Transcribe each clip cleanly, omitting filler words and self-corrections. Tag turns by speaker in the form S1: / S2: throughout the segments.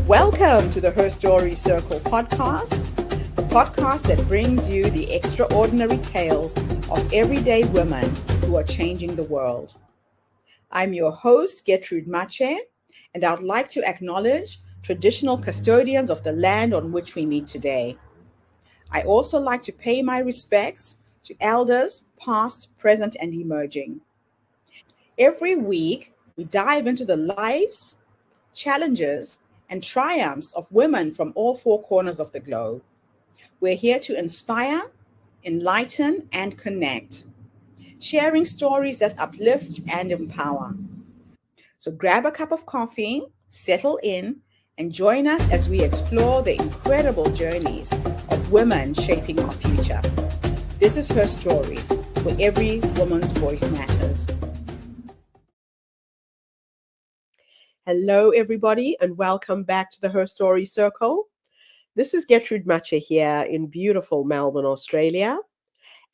S1: Welcome to the Her Story Circle podcast, the podcast that brings you the extraordinary tales of everyday women who are changing the world. I'm your host, Gertrude Mache, and I'd like to acknowledge traditional custodians of the land on which we meet today. I also like to pay my respects to elders, past, present, and emerging. Every week, we dive into the lives, challenges, and triumphs of women from all four corners of the globe. We're here to inspire, enlighten, and connect, sharing stories that uplift and empower. So grab a cup of coffee, settle in, and join us as we explore the incredible journeys of women shaping our future. This is Her Story, where every woman's voice matters. Hello, everybody, and welcome back to the Her Story Circle. This is Gertrude Mache here in beautiful Melbourne, Australia.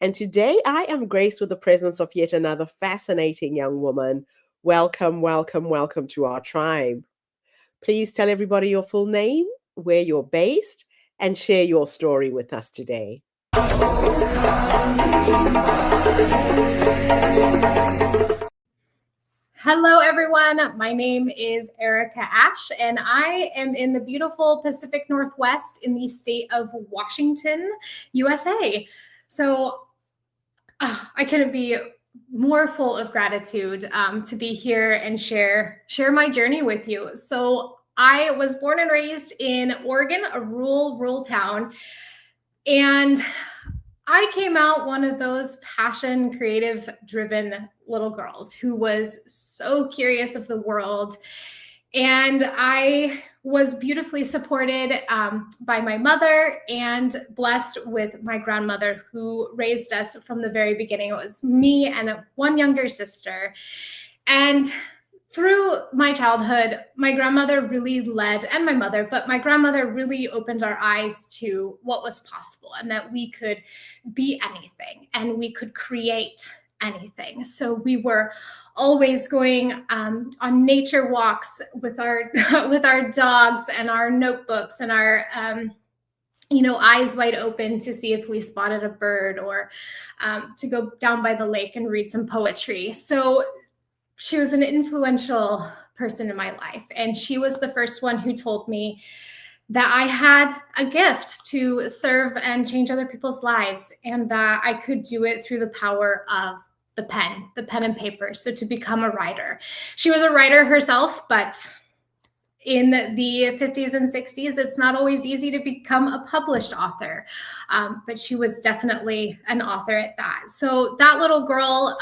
S1: And today I am graced with the presence of yet another fascinating young woman. Welcome, welcome, welcome to our tribe. Please tell everybody your full name, where you're based, and share your story with us today.
S2: Hello, everyone. My name is Erica Ash, and I am in the beautiful Pacific Northwest in the state of Washington, USA. So I couldn't be more full of gratitude to be here and share my journey with you. So I was born and raised in Oregon, a rural town, and I came out one of those passion, creative-driven little girls who was so curious of the world. And I was beautifully supported by my mother and blessed with my grandmother who raised us from the very beginning. It was me and one younger sister. And through my childhood, my grandmother really led, and my mother, but my grandmother really opened our eyes to what was possible and that we could be anything and we could create anything. So we were always going on nature walks with our dogs and our notebooks and our eyes wide open to see if we spotted a bird, or to go down by the lake and read some poetry. So she was an influential person in my life, and she was the first one who told me that I had a gift to serve and change other people's lives, and that I could do it through the power of the pen and paper. So to become a writer. She was a writer herself, but in the 50s and 60s, it's not always easy to become a published author, but she was definitely an author at that. So that little girl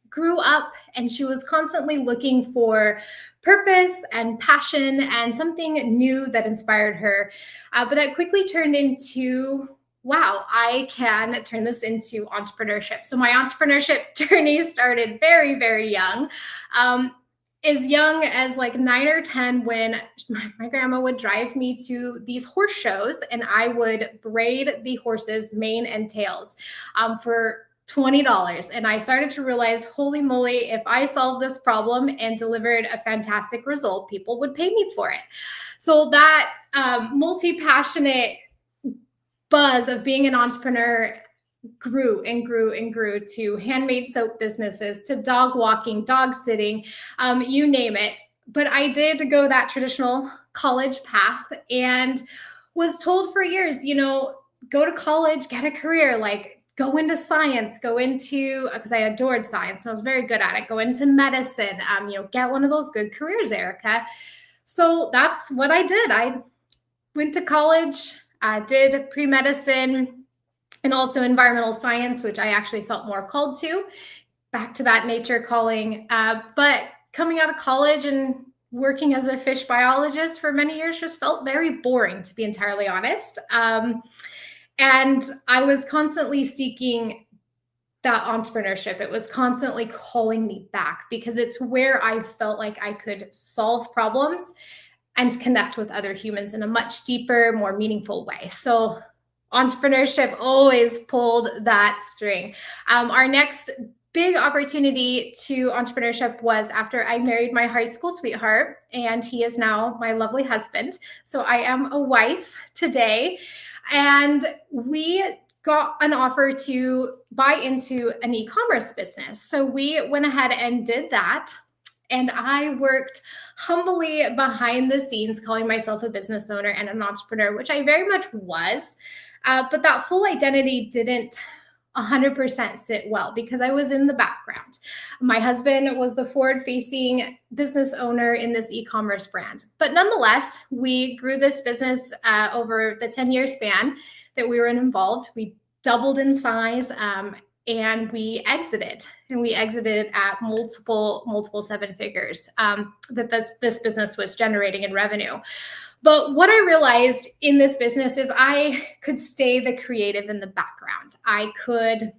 S2: grew up, and she was constantly looking for purpose and passion and something new that inspired her. But that quickly turned into, wow, I can turn this into entrepreneurship. So my entrepreneurship journey started very, very young. As young as like 9 or 10, when my grandma would drive me to these horse shows, and I would braid the horses' mane and tails for $20. And I started to realize, holy moly, if I solved this problem and delivered a fantastic result, people would pay me for it. So that multi-passionate buzz of being an entrepreneur grew and grew and grew to handmade soap businesses, to dog walking, dog sitting, you name it. But I did go that traditional college path and was told for years, go to college, get a career, like go into science, because I adored science and I was very good at it, go into medicine, get one of those good careers, Erica. So that's what I did. I went to college, did pre-medicine and also environmental science, which I actually felt more called to, back to that nature calling. But coming out of college and working as a fish biologist for many years just felt very boring, to be entirely honest. And I was constantly seeking that entrepreneurship. It was constantly calling me back because it's where I felt like I could solve problems and connect with other humans in a much deeper, more meaningful way. So entrepreneurship always pulled that string. Our next big opportunity to entrepreneurship was after I married my high school sweetheart, and he is now my lovely husband. So I am a wife today, and we got an offer to buy into an e-commerce business. So we went ahead and did that. And I worked humbly behind the scenes, calling myself a business owner and an entrepreneur, which I very much was. But that full identity didn't 100% sit well because I was in the background. My husband was the forward-facing business owner in this e-commerce brand. But nonetheless, we grew this business over the 10-year span that we were involved. We doubled in size and we exited. And we exited at multiple seven figures that this business was generating in revenue. But what I realized in this business is I could stay the creative in the background. I could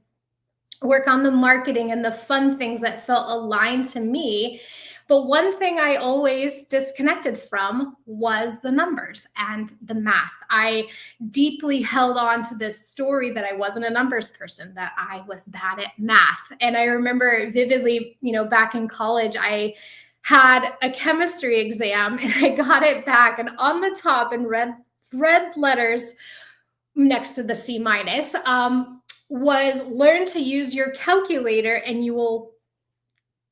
S2: work on the marketing and the fun things that felt aligned to me. But one thing I always disconnected from was the numbers and the math. I deeply held on to this story that I wasn't a numbers person, that I was bad at math. And I remember vividly, back in college, I had a chemistry exam and I got it back, and on the top in red letters next to the C- was learn to use your calculator and you will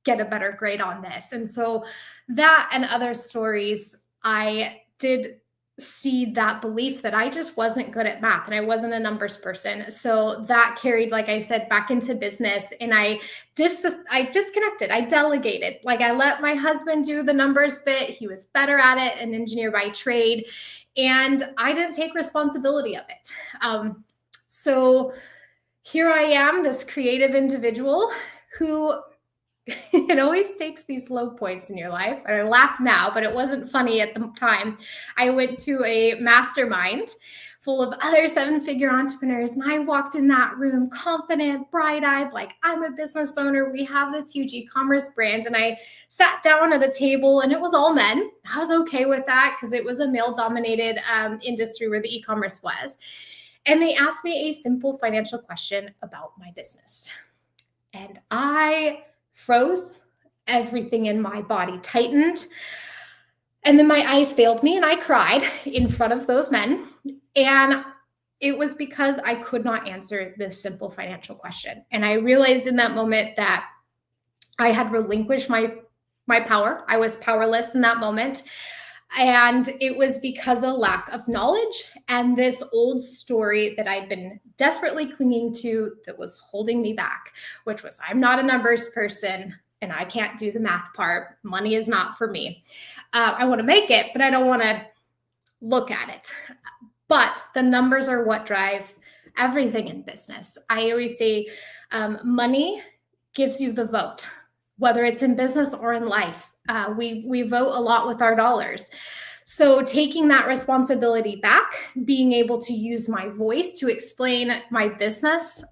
S2: get a better grade on this. And so that and other stories, I did see that belief that I just wasn't good at math and I wasn't a numbers person. So that carried, like I said, back into business, and I disconnected. I delegated. Like I let my husband do the numbers bit. He was better at it, an engineer by trade, and I didn't take responsibility of it. So here I am, this creative individual who it always takes these low points in your life. I laugh now, but it wasn't funny at the time. I went to a mastermind full of other seven-figure entrepreneurs, and I walked in that room confident, bright-eyed, like I'm a business owner. We have this huge e-commerce brand, and I sat down at a table, and it was all men. I was okay with that because it was a male-dominated industry where the e-commerce was. And they asked me a simple financial question about my business, and I froze. Everything in my body tightened. And then my eyes failed me and I cried in front of those men. And it was because I could not answer this simple financial question. And I realized in that moment that I had relinquished my power. I was powerless in that moment. And it was because of lack of knowledge and this old story that I'd been desperately clinging to that was holding me back, which was I'm not a numbers person and I can't do the math part. Money is not for me. I want to make it, but I don't want to look at it. But the numbers are what drive everything in business. I always say money gives you the vote, whether it's in business or in life. We vote a lot with our dollars. So taking that responsibility back, being able to use my voice to explain my business,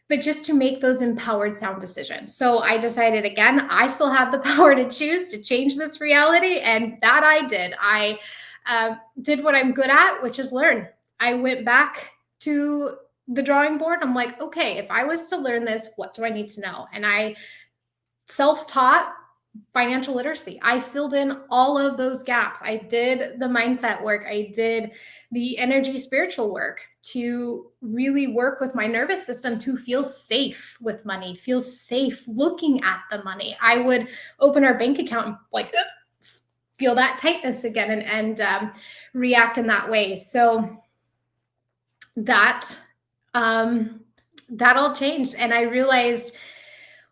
S2: but just to make those empowered sound decisions. So I decided, again, I still have the power to choose to change this reality. And that I did. I did what I'm good at, which is learn. I went back to the drawing board. I'm like, okay, if I was to learn this, what do I need to know? And I self-taught financial literacy. I filled in all of those gaps. I did the mindset work. I did the energy spiritual work to really work with my nervous system to feel safe with money, feel safe looking at the money. I would open our bank account and like feel that tightness again and react in that way. So that all changed. And I realized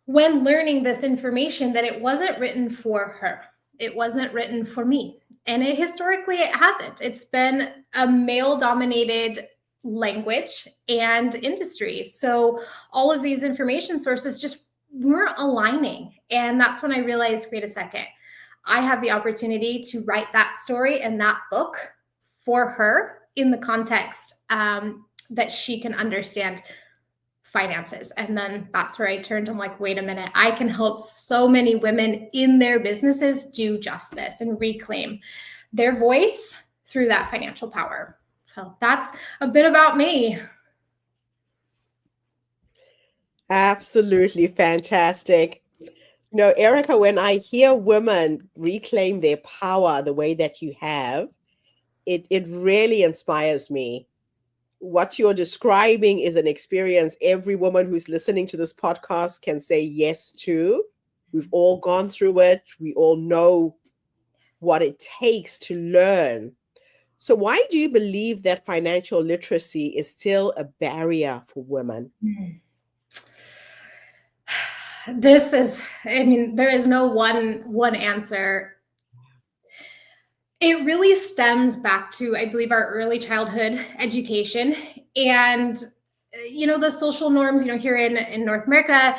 S2: when learning this information that it wasn't written for her. It wasn't written for me. And historically, it hasn't. It's been a male-dominated language and industry. So all of these information sources just weren't aligning. And that's when I realized, wait a second, I have the opportunity to write that story and that book for her in the context that she can understand finances. And then that's where I turned. I'm like, wait a minute, I can help so many women in their businesses do just this and reclaim their voice through that financial power. So that's a bit about me.
S1: Absolutely fantastic. Erica, when I hear women reclaim their power the way that you have, it really inspires me. What you're describing is an experience every woman who's listening to this podcast can say yes to. We've all gone through it. We all know what it takes to learn. So, why do you believe that financial literacy is still a barrier for women?
S2: This is, I mean, there is no one answer. It really stems back to, I believe, our early childhood education and, the social norms, here in North America.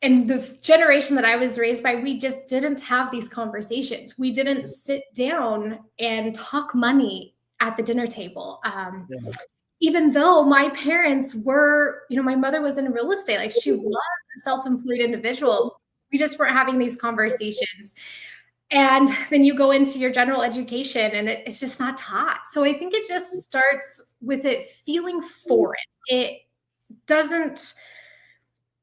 S2: And the generation that I was raised by, we just didn't have these conversations. We didn't sit down and talk money at the dinner table.
S1: Yeah.
S2: Even though my parents were, my mother was in real estate, like she was a self-employed individual. We just weren't having these conversations. And then you go into your general education and it's just not taught. So I think it just starts with it feeling foreign. It doesn't,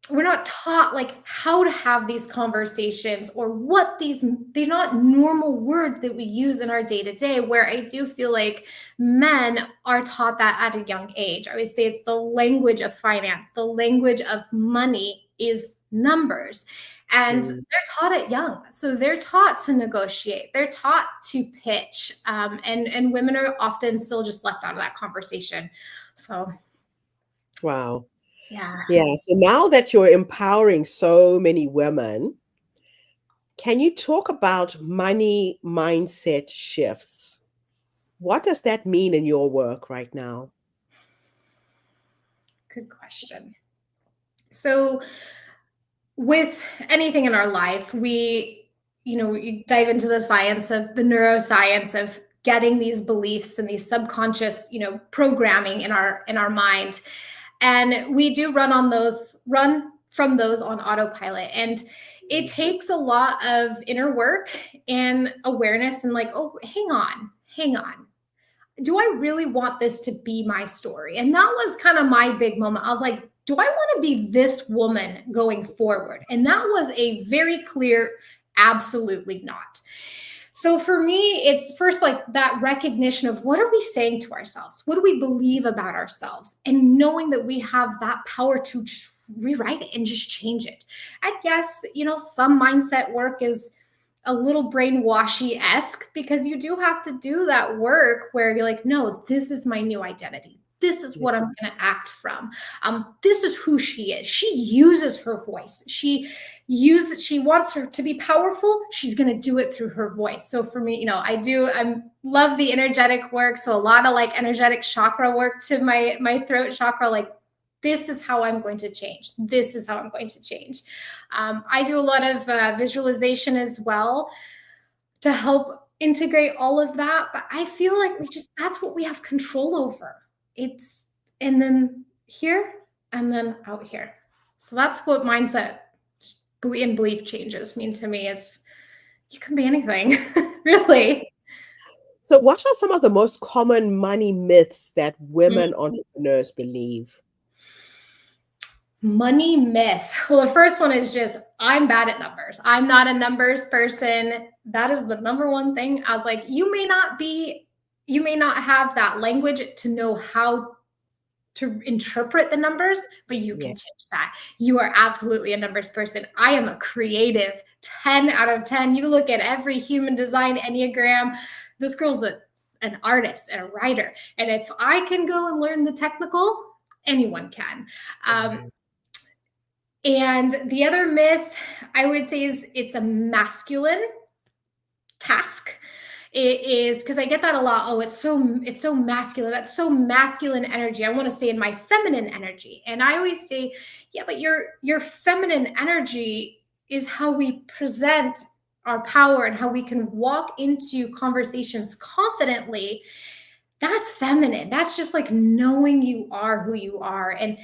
S2: we're not taught like how to have these conversations or what they're not normal words that we use in our day-to-day, where I do feel like men are taught that at a young age. I always say it's the language of finance, the language of money is numbers. And they're taught it young. So they're taught to negotiate. They're taught to pitch. And women are often still just left out of that conversation. So.
S1: Wow.
S2: Yeah.
S1: Yeah. So now that you're empowering so many women, can you talk about money mindset shifts? What does that mean in your work right now?
S2: Good question. So with anything in our life, we dive into the science of the neuroscience of getting these beliefs and these subconscious, programming in our mind. And we do run from those on autopilot. And it takes a lot of inner work and awareness and like, oh, hang on. Do I really want this to be my story? And that was kind of my big moment. I was like, do I want to be this woman going forward? And that was a very clear, absolutely not. So for me, it's first like that recognition of what are we saying to ourselves? What do we believe about ourselves? And knowing that we have that power to just rewrite it and just change it. I guess, some mindset work is a little brainwashy-esque because you do have to do that work where you're like, no, this is my new identity. This is what I'm going to act from. This is who she is. She uses her voice. She wants her to be powerful. She's going to do it through her voice. So for me, I love the energetic work. So a lot of like energetic chakra work to my throat chakra, like this is how I'm going to change. This is how I'm going to change. I do a lot of visualization as well to help integrate all of that. But I feel like that's what we have control over. And then here and then out here. So that's what mindset and belief changes mean to me. Is you can be anything, really.
S1: So what are some of the most common money myths that women entrepreneurs believe?
S2: Money myths. Well, the first one is just, I'm bad at numbers. I'm not a numbers person. That is the number one thing. I was like, you may not have that language to know how to interpret the numbers, but you can change that. You are absolutely a numbers person. I am a creative 10 out of 10. You look at every human design Enneagram, this girl's an artist and a writer. And if I can go and learn the technical, anyone can. And the other myth I would say is it's a masculine task. It is, because I get that a lot. Oh, it's so masculine. That's so masculine energy. I want to stay in my feminine energy. And I always say, yeah, but your feminine energy is how we present our power and how we can walk into conversations confidently. That's feminine. That's just like knowing you are who you are. And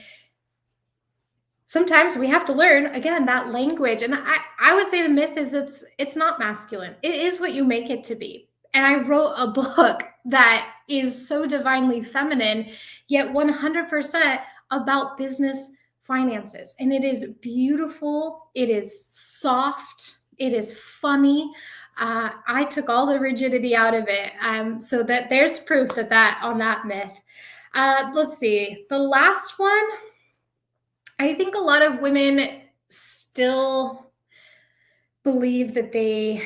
S2: sometimes we have to learn, again, that language. And I would say the myth is it's not masculine. It is what you make it to be. And I wrote a book that is so divinely feminine, yet 100% about business finances. And it is beautiful. It is soft. It is funny. I took all the rigidity out of it. So that there's proof that on that myth. Let's see. The last one, I think a lot of women still believe that they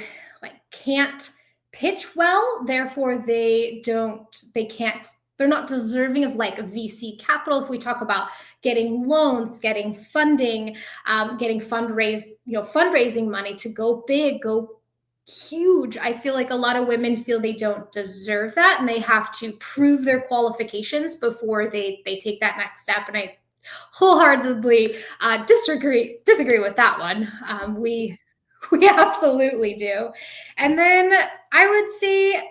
S2: can't pitch well, therefore they're not deserving of like VC capital. If we talk about getting loans, getting funding, getting fundraising money to go big, go huge. I feel like a lot of women feel they don't deserve that, and they have to prove their qualifications before they take that next step. And I wholeheartedly disagree with that one. We absolutely do. And then I would say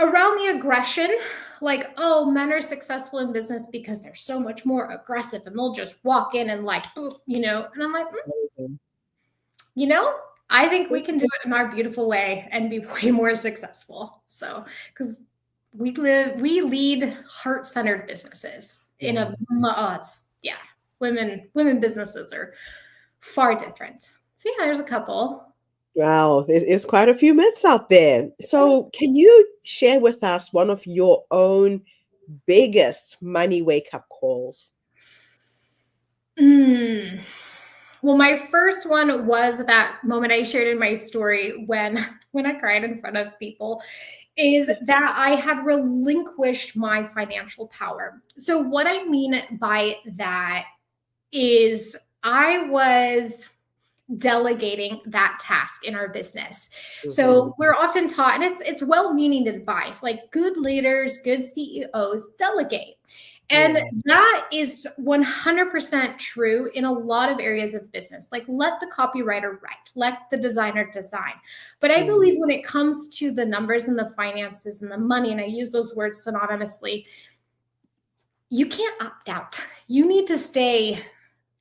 S2: around the aggression, like, oh, men are successful in business because they're so much more aggressive and they'll just walk in and like, boop, and I'm like, I think we can do it in our beautiful way and be way more successful. So, because we lead heart-centered businesses women businesses are far different. So yeah, there's a couple.
S3: Wow, there's quite a few myths out there. So can you share with us one of your own biggest money wake-up calls?
S2: Well, my first one was that moment I shared in my story when I cried in front of people, is that I had relinquished my financial power. So what I mean by that is I was delegating that task in our business. So we're often taught, and it's well-meaning advice, like good leaders, good CEOs delegate. And that is 100% true in a lot of areas of business. Like, let the copywriter write, let the designer design. But I believe when it comes to the numbers and the finances and the money, and I use those words synonymously, you can't opt out. You need to stay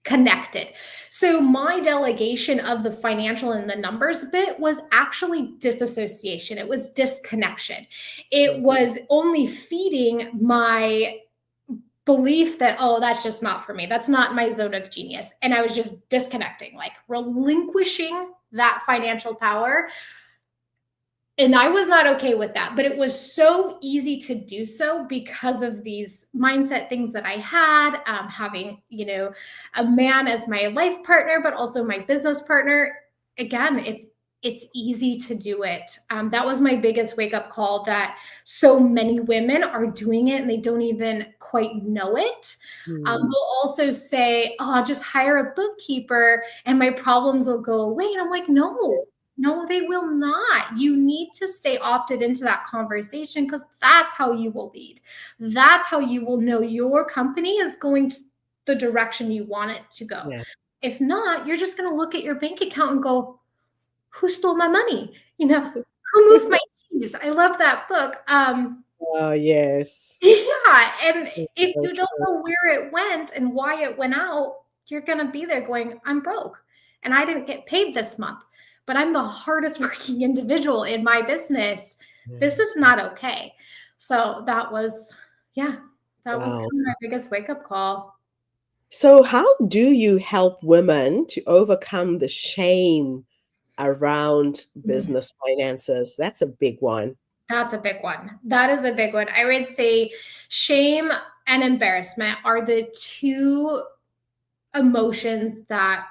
S2: connected. So my delegation of the financial and the numbers bit was actually disassociation. It was disconnection. It was only feeding my belief that, oh, that's just not for me. That's not my zone of genius. And I was just disconnecting, like relinquishing that financial power. And I was not okay with that, but it was so easy to do so because of these mindset things that I had, having, a man as my life partner, but also my business partner. Again, it's easy to do it. That was my biggest wake-up call, that so many women are doing it and they don't even quite know it. They'll also say, oh, I'll just hire a bookkeeper and my problems will go away. And I'm like, no, they will not. You need to stay opted into that conversation, because that's how you will lead. That's how you will know your company is going to the direction you want it to go. Yeah. If not, you're just going to look at your bank account and go, who stole my money? Who moved my keys? I love that book.
S3: Oh, yes.
S2: Yeah. And if you don't know where it went and why it went out, you're going to be there going, I'm broke and I didn't get paid this month, but I'm the hardest working individual in my business. This is not okay. So that was kind of my biggest wake-up call.
S3: So how do you help women to overcome the shame around business finances? That's a big one.
S2: That's a big one. That is a big one. I would say shame and embarrassment are the two emotions that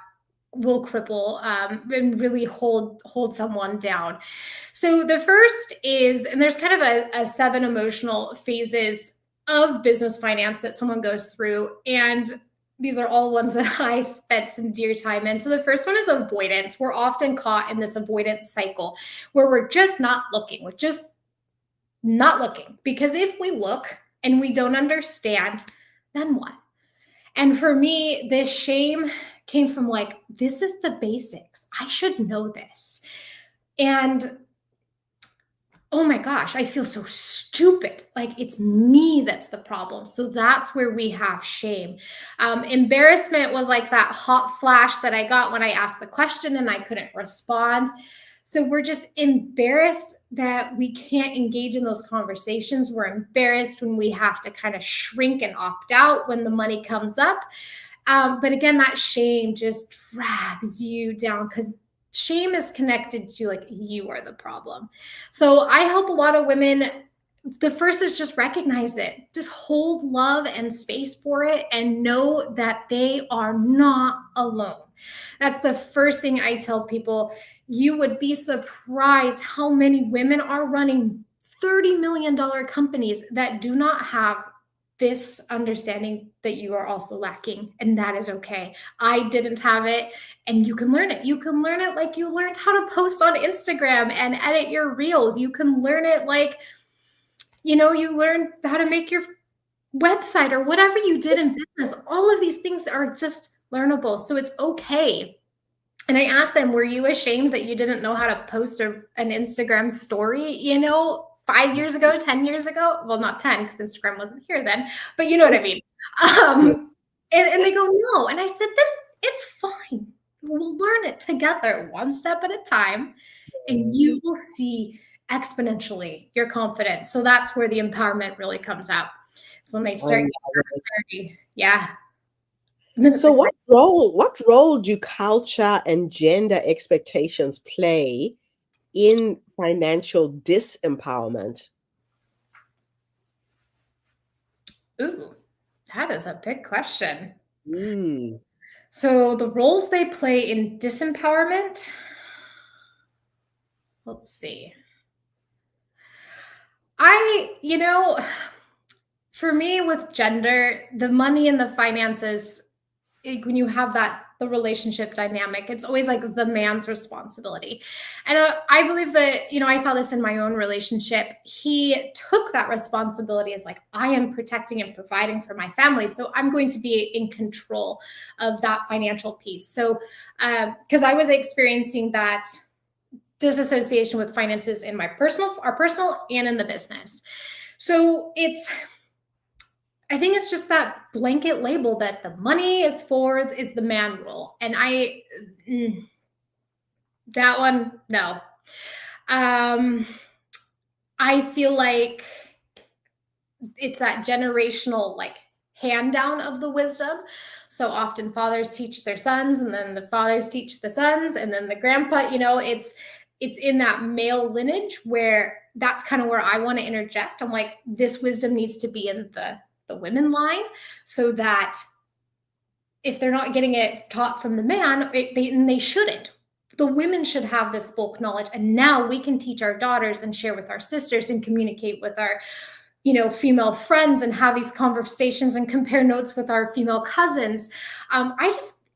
S2: will cripple and really hold someone down. So the first is, and there's kind of a 7 emotional phases of business finance that someone goes through, and these are all ones that I spent some dear time in. So the first one is avoidance. We're often caught in this avoidance cycle where we're just not looking. We're just not looking, because if we look and we don't understand, then what? And for me, this shame came from like, this is the basics. I should know this. And oh my gosh, I feel so stupid. Like, it's me that's the problem. So that's where we have shame. Embarrassment was like that hot flash that I got when I asked the question and I couldn't respond. So we're just embarrassed that we can't engage in those conversations. We're embarrassed when we have to kind of shrink and opt out when the money comes up. But again, that shame just drags you down, because shame is connected to like you are the problem. So I help a lot of women. The first is just recognize it, just hold love and space for it, and know that they are not alone. That's the first thing I tell people. You would be surprised how many women are running $30 million companies that do not have this understanding that you are also lacking, and that is okay. I didn't have it, and you can learn it. You can learn it like you learned how to post on Instagram and edit your reels. You can learn it like, you learned how to make your website or whatever you did in business. All of these things are just learnable, so it's okay. And I asked them, were you ashamed that you didn't know how to post an Instagram story, 5 years ago, 10 years ago? Well, not 10, because Instagram wasn't here then, but you know what I mean. And they go, no. And I said, then it's fine. We'll learn it together, one step at a time, and you will see exponentially your confidence. So that's where the empowerment really comes out. So when they start, yeah.
S3: So what role do culture and gender expectations play in financial disempowerment?
S2: Ooh, that is a big question.
S3: Mm.
S2: So the roles they play in disempowerment, let's see. For me with gender, the money and the finances, when you have the relationship dynamic, it's always like the man's responsibility. And I believe that, I saw this in my own relationship. He took that responsibility as like, I am protecting and providing for my family, so I'm going to be in control of that financial piece. So, because I was experiencing that disassociation with finances in our personal and in the business. So I think it's just that blanket label that the money is the man role. And that one, no. I feel like it's that generational like hand down of the wisdom. So often fathers teach their sons, and then the fathers teach the sons, and then the grandpa, it's in that male lineage where that's kind of where I want to interject. I'm like, this wisdom needs to be in the women line, so that if they're not getting it taught from the man, they shouldn't. The women should have this bulk knowledge, and now we can teach our daughters and share with our sisters and communicate with our female friends and have these conversations and compare notes with our female cousins.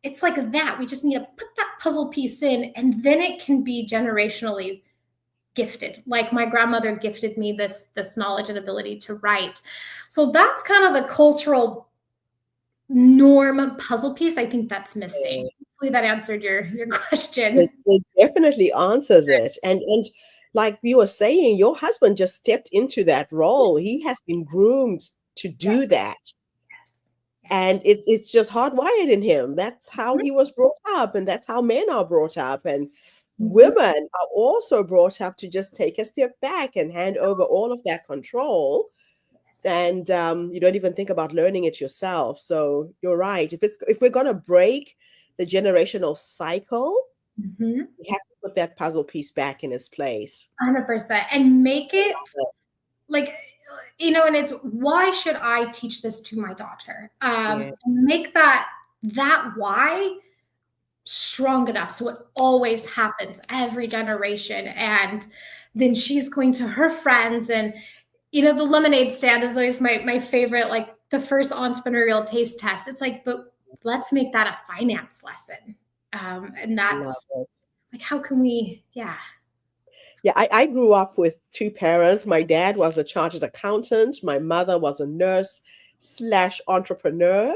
S2: It's like that. We just need to put that puzzle piece in, and then it can be generationally gifted. Like my grandmother gifted me this knowledge and ability to write. So that's kind of the cultural norm puzzle piece. I think that's missing. Hopefully that answered your question.
S3: It definitely answers it. And like you were saying, your husband just stepped into that role. He has been groomed to do that.
S2: Yes.
S3: And it's just hardwired in him. That's how he was brought up, and that's how men are brought up. And women are also brought up to just take a step back and hand over all of that control. And you don't even think about learning it yourself. So you're right. If we're gonna break the generational cycle, we have to put that puzzle piece back in its place.
S2: 100%, and make it like, and it's, why should I teach this to my daughter? And make that why strong enough so it always happens every generation. And then she's going to her friends, and the lemonade stand is always my favorite, like the first entrepreneurial taste test. It's like, but let's make that a finance lesson. And that's like, how can we, Yeah,
S3: I grew up with two parents. My dad was a chartered accountant. My mother was a nurse/entrepreneur.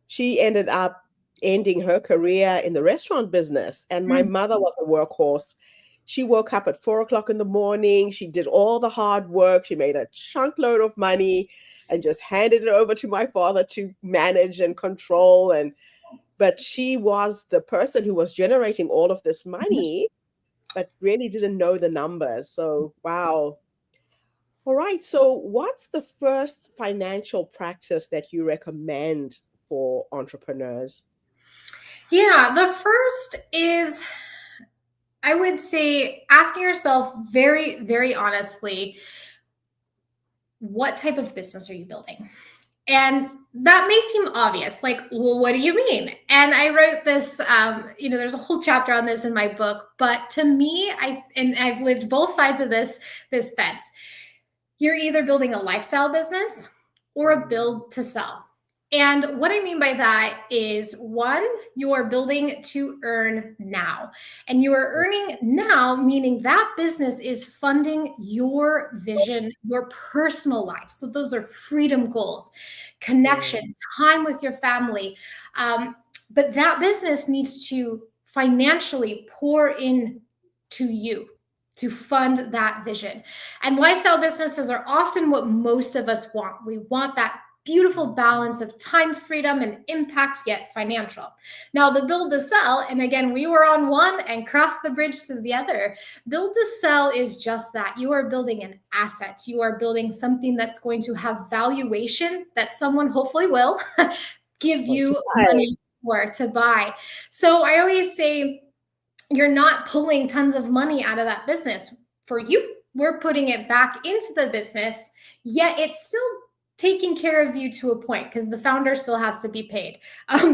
S3: She ended up ending her career in the restaurant business. And my mother was a workhorse. She woke up at 4 o'clock in the morning. She did all the hard work. She made a chunk load of money and just handed it over to my father to manage and control. But she was the person who was generating all of this money. but really didn't know the numbers. So, wow. All right. So, what's the first financial practice that you recommend for entrepreneurs?
S2: Yeah, the first is, I would say, asking yourself very, very honestly, what type of business are you building? And that may seem obvious, like, well, what do you mean? And I wrote this, there's a whole chapter on this in my book, but to me, I've lived both sides of this fence. You're either building a lifestyle business or a build to sell. And what I mean by that is, one, you are building to earn now. And you are earning now, meaning that business is funding your vision, your personal life. So those are freedom goals, connections, time with your family. But that business needs to financially pour in to you to fund that vision. And lifestyle businesses are often what most of us want. We want that beautiful balance of time freedom and impact, yet financial. Now, the build to sell, and again, we were on one and crossed the bridge to the other. Build to sell is just that. You are building an asset. You are building something that's going to have valuation that someone hopefully will give you money for to buy. So I always say, you're not pulling tons of money out of that business. For you, we're putting it back into the business, yet it's still taking care of you to a point, because the founder still has to be paid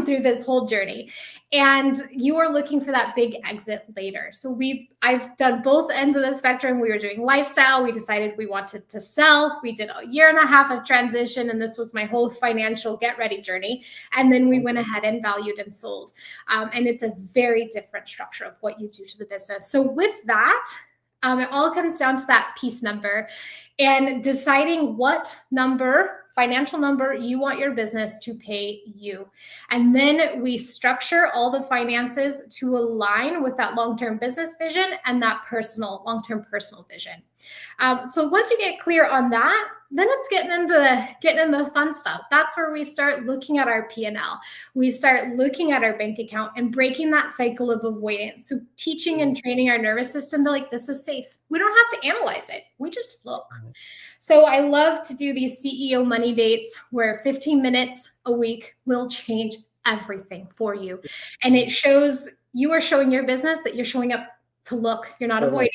S2: through this whole journey. And you are looking for that big exit later. So I've done both ends of the spectrum. We were doing lifestyle. We decided we wanted to sell. We did a year and a half of transition, and this was my whole financial get ready journey. And then we went ahead and valued and sold. And it's a very different structure of what you do to the business. So with that, it all comes down to that piece number and deciding what financial number you want your business to pay you. And then we structure all the finances to align with that long-term business vision and that long-term personal vision. So once you get clear on that, then it's getting into the fun stuff. That's where we start looking at our P&L. We start looking at our bank account and breaking that cycle of avoidance. So teaching and training our nervous system to, like, this is safe. We don't have to analyze it. We just look. So I love to do these CEO money dates where 15 minutes a week will change everything for you. And it shows, you are showing your business that you're showing up to look. You're not avoiding.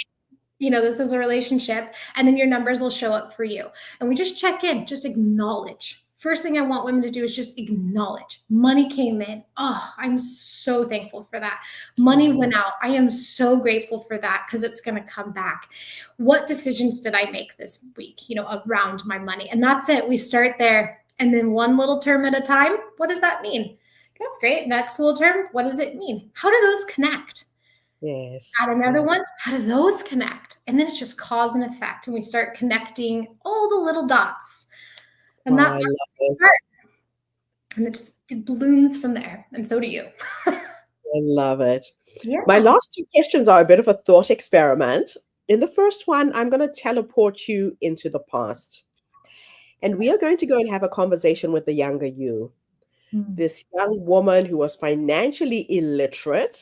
S2: This is a relationship, and then your numbers will show up for you. And we just check in, just acknowledge. First thing I want women to do is just acknowledge. Money came in. Oh, I'm so thankful for that. Money went out. I am so grateful for that, because it's going to come back. What decisions did I make this week, around my money? And that's it. We start there. And then one little term at a time. What does that mean? That's great. Next little term. What does it mean? How do those connect?
S3: Yes.
S2: Add another one. How do those connect? And then it's just cause and effect. And we start connecting all the little dots. And
S3: I love it.
S2: And it blooms from there. And so do you.
S3: I love it.
S2: Yeah.
S3: My last two questions are a bit of a thought experiment. In the first one, I'm going to teleport you into the past. And we are going to go and have a conversation with the younger you. This young woman who was financially illiterate.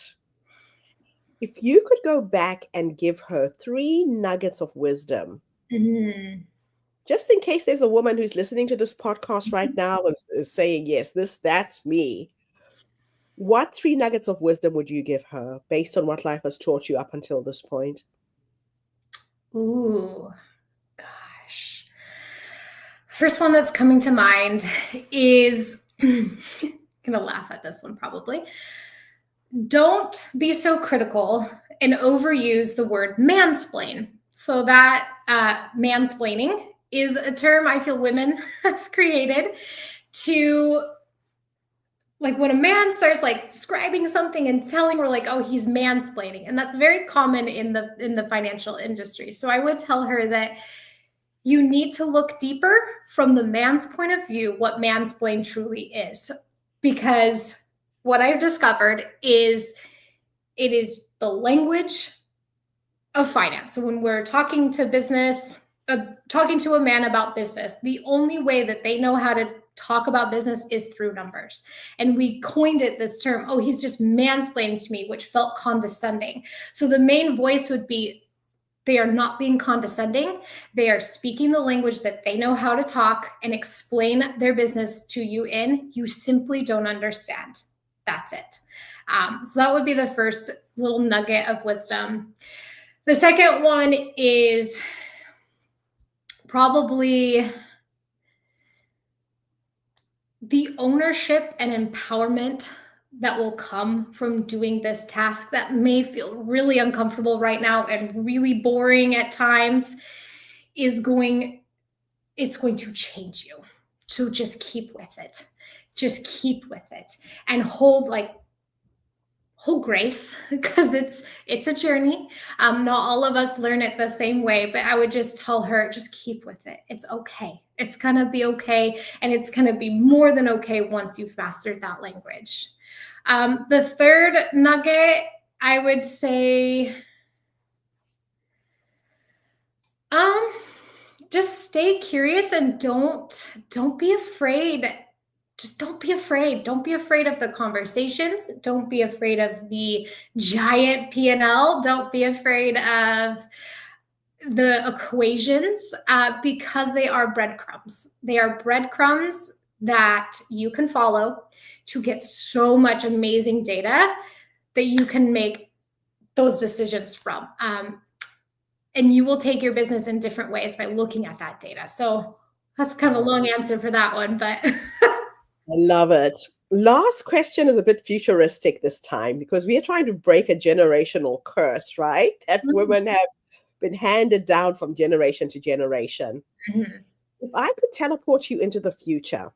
S3: If you could go back and give her 3 nuggets of wisdom, just in case there's a woman who's listening to this podcast right now and is saying, yes, that's me. What 3 nuggets of wisdom would you give her based on what life has taught you up until this point?
S2: Ooh, gosh. First one that's coming to mind is, I'm going to laugh at this one probably. Don't be so critical and overuse the word mansplain. So that mansplaining is a term I feel women have created to, like, when a man starts describing something and telling, we're like, oh, he's mansplaining. And that's very common in the financial industry. So I would tell her that you need to look deeper from the man's point of view, what mansplain truly is. Because what I've discovered is it is the language of finance. So when we're talking to business, talking to a man about business, the only way that they know how to talk about business is through numbers. And we coined it this term, oh, he's just mansplaining to me, which felt condescending. So the main voice would be, they are not being condescending. They are speaking the language that they know how to talk and explain their business to you in. You simply don't understand. That's it. So that would be the first little nugget of wisdom. The second one is probably the ownership and empowerment that will come from doing this task that may feel really uncomfortable right now and really boring at times it's going to change you. So just keep with it. Just keep with it and hold grace, because it's a journey. Not all of us learn it the same way, but I would just tell her, just keep with it. It's okay. It's going to be okay. And it's going to be more than okay once you've mastered that language. The third nugget, I would say, just stay curious and don't be afraid. Just don't be afraid. Don't be afraid of the conversations. Don't be afraid of the giant P&L. Don't be afraid of the equations, because they are breadcrumbs. They are breadcrumbs that you can follow to get so much amazing data that you can make those decisions from. And you will take your business in different ways by looking at that data. So that's kind of a long answer for that one, but...
S3: I love it. Last question is a bit futuristic this time, because we are trying to break a generational curse, right? That women have been handed down from generation to generation.
S2: Mm-hmm.
S3: If I could teleport you into the future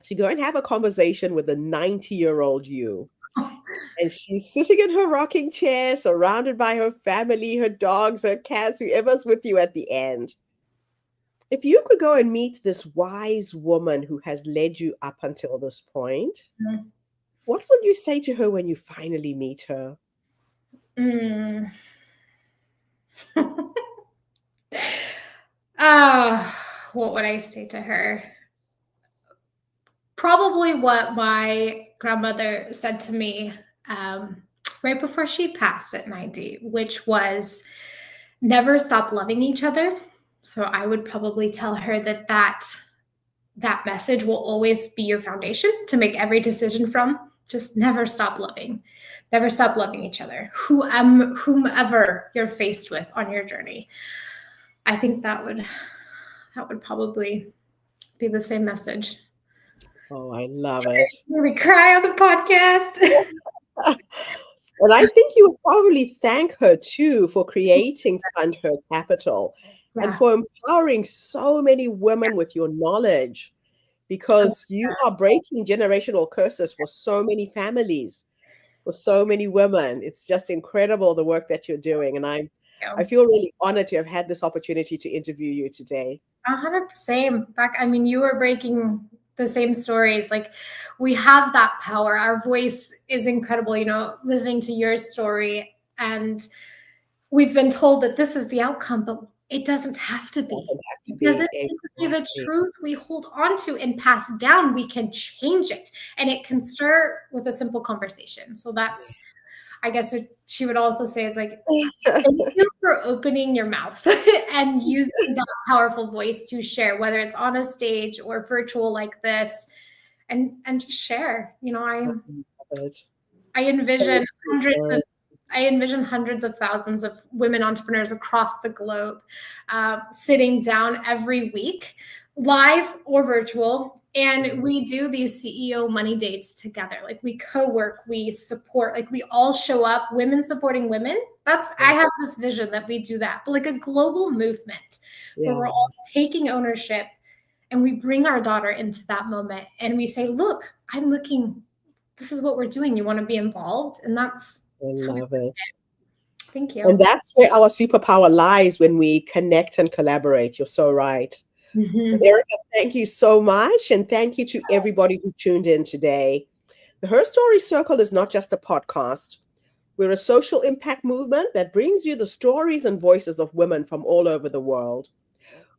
S3: to go and have a conversation with a 90-year-old you, and she's sitting in her rocking chair, surrounded by her family, her dogs, her cats, whoever's with you at the end. If you could go and meet this wise woman who has led you up until this point, what would you say to her when you finally meet her?
S2: What would I say to her? Probably what my grandmother said to me right before she passed at 90, which was never stop loving each other. So I would probably tell her that message will always be your foundation to make every decision from. Just never stop loving. Never stop loving each other, whomever you're faced with on your journey. I think that would probably be the same message.
S3: Oh, I love it.
S2: We cry on the podcast.
S3: And I think you would probably thank her too for creating FundHer Capital and for empowering so many women with your knowledge, because you are breaking generational curses for so many families, for so many women. It's just incredible the work that you're doing. And I feel really honored to have had this opportunity to interview you today.
S2: 100%. You were breaking the same stories. Like, we have that power. Our voice is incredible, listening to your story. And we've been told that this is the outcome, but it doesn't have to be. It doesn't have to be the truth we hold on to and pass down. We can change it. And it can start with a simple conversation. So that's, I guess, what she would also say is like, thank you for opening your mouth and using that powerful voice to share, whether it's on a stage or virtual like this, and just share. I envision hundreds of thousands of women entrepreneurs across the globe sitting down every week, live or virtual. And we do these CEO money dates together. Like, we co-work, we support, like, we all show up, women supporting women. I have this vision that we do that, but like a global movement where we're all taking ownership, and we bring our daughter into that moment and we say, look, this is what we're doing. You want to be involved? And that's...
S3: I love it.
S2: Thank you.
S3: And that's where our superpower lies, when we connect and collaborate. You're so right.
S2: Mm-hmm.
S3: Erica, thank you so much. And thank you to everybody who tuned in today. The Her Story Circle is not just a podcast. We're a social impact movement that brings you the stories and voices of women from all over the world.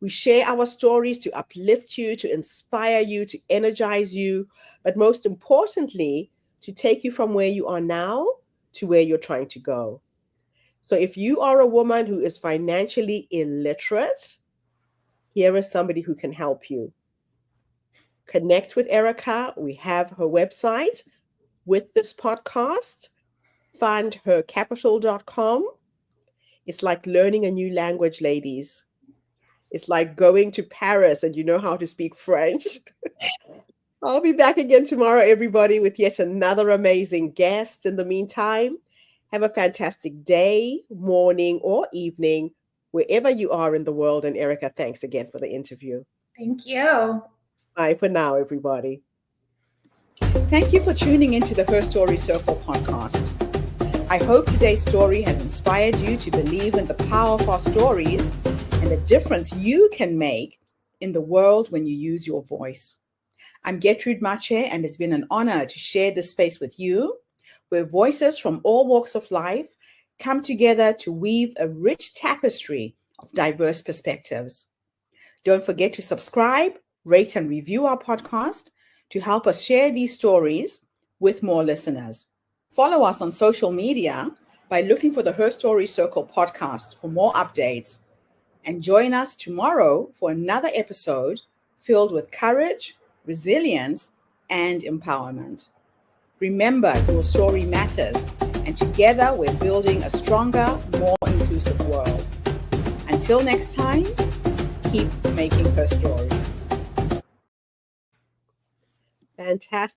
S3: We share our stories to uplift you, to inspire you, to energize you, but most importantly, to take you from where you are now to where you're trying to go. So if you are a woman who is financially illiterate, here is somebody who can help you. Connect with Erica. We have her website with this podcast, fundhercapital.com. It's like learning a new language, ladies. It's like going to Paris and you know how to speak French. I'll be back again tomorrow, everybody, with yet another amazing guest. In the meantime, have a fantastic day, morning, or evening, wherever you are in the world. And Erica, thanks again for the interview.
S2: Thank you.
S3: Bye for now, everybody.
S1: Thank you for tuning into the Her Story Circle podcast. I hope today's story has inspired you to believe in the power of our stories and the difference you can make in the world when you use your voice. I'm Gertrude Mache, and it's been an honor to share this space with you, where voices from all walks of life come together to weave a rich tapestry of diverse perspectives. Don't forget to subscribe, rate, and review our podcast to help us share these stories with more listeners. Follow us on social media by looking for the Her Story Circle podcast for more updates. And join us tomorrow for another episode filled with courage, resilience, and empowerment. Remember, your story matters, and together we're building a stronger, more inclusive world. Until next time, keep making her story.
S3: Fantastic.